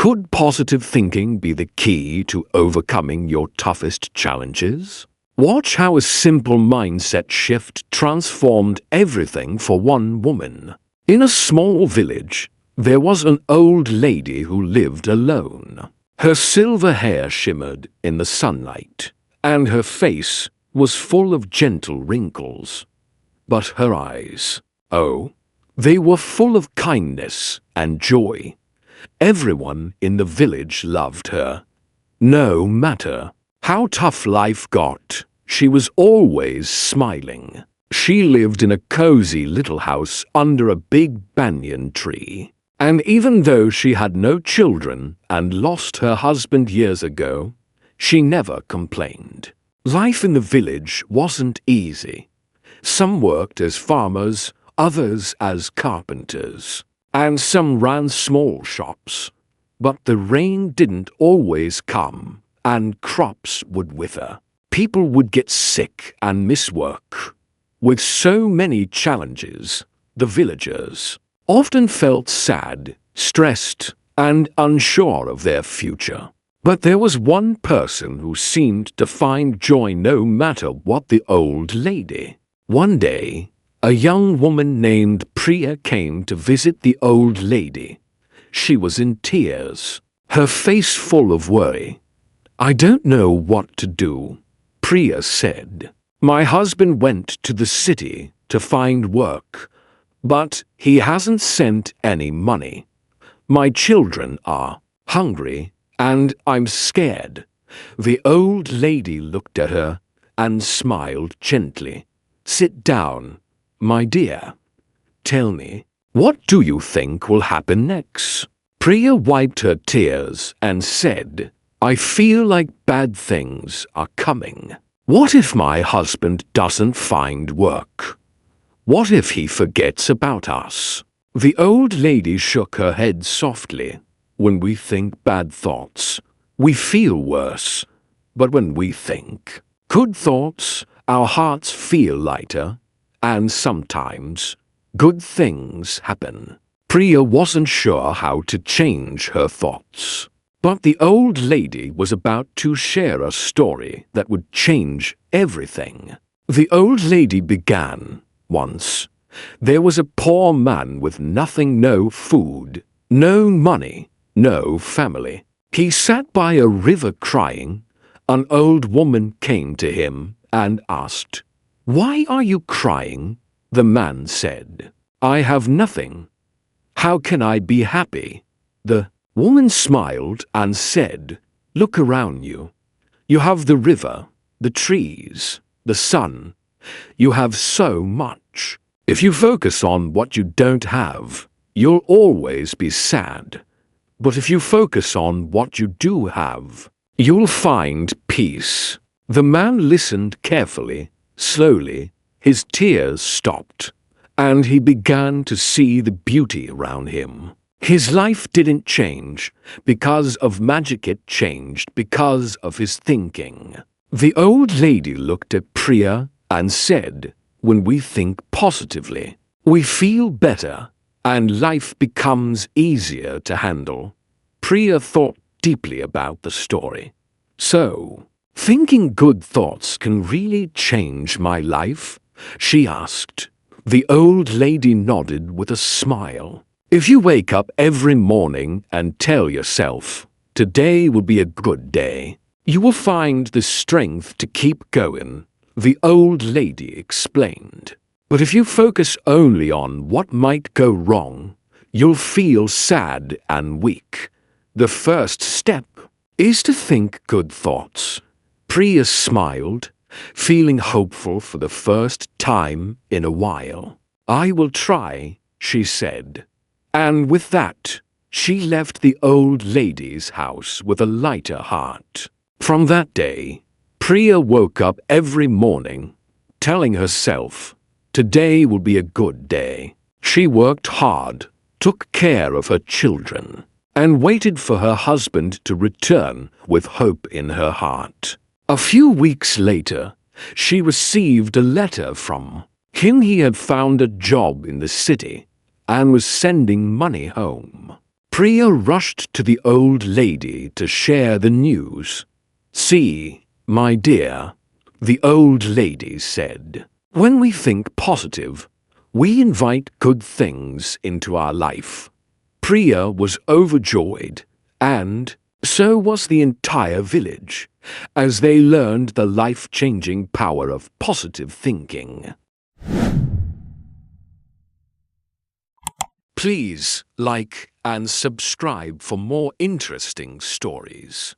Could positive thinking be the key to overcoming your toughest challenges? Watch how a simple mindset shift transformed everything for one woman. In a small village, there was an old lady who lived alone. Her silver hair shimmered in the sunlight, and her face was full of gentle wrinkles. But her eyes, oh, they were full of kindness and joy. Everyone in the village loved her. No matter how tough life got, she was always smiling. She lived in a cozy little house under a big banyan tree. And even though she had no children and lost her husband years ago, she never complained. Life in the village wasn't easy. Some worked as farmers, others as carpenters, and some ran small shops. But the rain didn't always come, and crops would wither. People would get sick and miss work. With so many challenges, the villagers often felt sad, stressed, and unsure of their future. But there was one person who seemed to find joy no matter what. The old lady. One day, a young woman named Priya came to visit the old lady. She was in tears, her face full of worry. "I don't know what to do," Priya said. "My husband went to the city to find work, but he hasn't sent any money. My children are hungry, and I'm scared." The old lady looked at her and smiled gently. "Sit down, my dear. Tell me, what do you think will happen next?" Priya wiped her tears and said, "I feel like bad things are coming. What if my husband doesn't find work? What if he forgets about us?" The old lady shook her head softly. "When we think bad thoughts, we feel worse. But when we think good thoughts, our hearts feel lighter, and sometimes good things happen." Priya wasn't sure how to change her thoughts. But the old lady was about to share a story that would change everything. The old lady began. "Once, there was a poor man with nothing, no food, no money, no family. He sat by a river crying. An old woman came to him and asked, 'Why are you crying?' The man said, 'I have nothing. How can I be happy?' The woman smiled and said, 'Look around you. You have the river, the trees, the sun. You have so much. If you focus on what you don't have, you'll always be sad. But if you focus on what you do have, you'll find peace.' The man listened carefully. Slowly, his tears stopped, and he began to see the beauty around him. His life didn't change because of magic, it changed because of his thinking." The old lady looked at Priya and said, "When we think positively, we feel better, and life becomes easier to handle." Priya thought deeply about the story. "So, thinking good thoughts can really change my life?" she asked. The old lady nodded with a smile. "If you wake up every morning and tell yourself, 'Today will be a good day,' you will find the strength to keep going," the old lady explained. "But if you focus only on what might go wrong, you'll feel sad and weak. The first step is to think good thoughts." Priya smiled, feeling hopeful for the first time in a while. "I will try," she said. And with that, she left the old lady's house with a lighter heart. From that day, Priya woke up every morning, telling herself, "Today will be a good day." She worked hard, took care of her children, and waited for her husband to return with hope in her heart. A few weeks later, she received a letter from him. He had found a job in the city and was sending money home. Priya rushed to the old lady to share the news. "See, my dear," the old lady said, "when we think positive, we invite good things into our life." Priya was overjoyed, and so was the entire village, as they learned the life-changing power of positive thinking. Please like and subscribe for more interesting stories.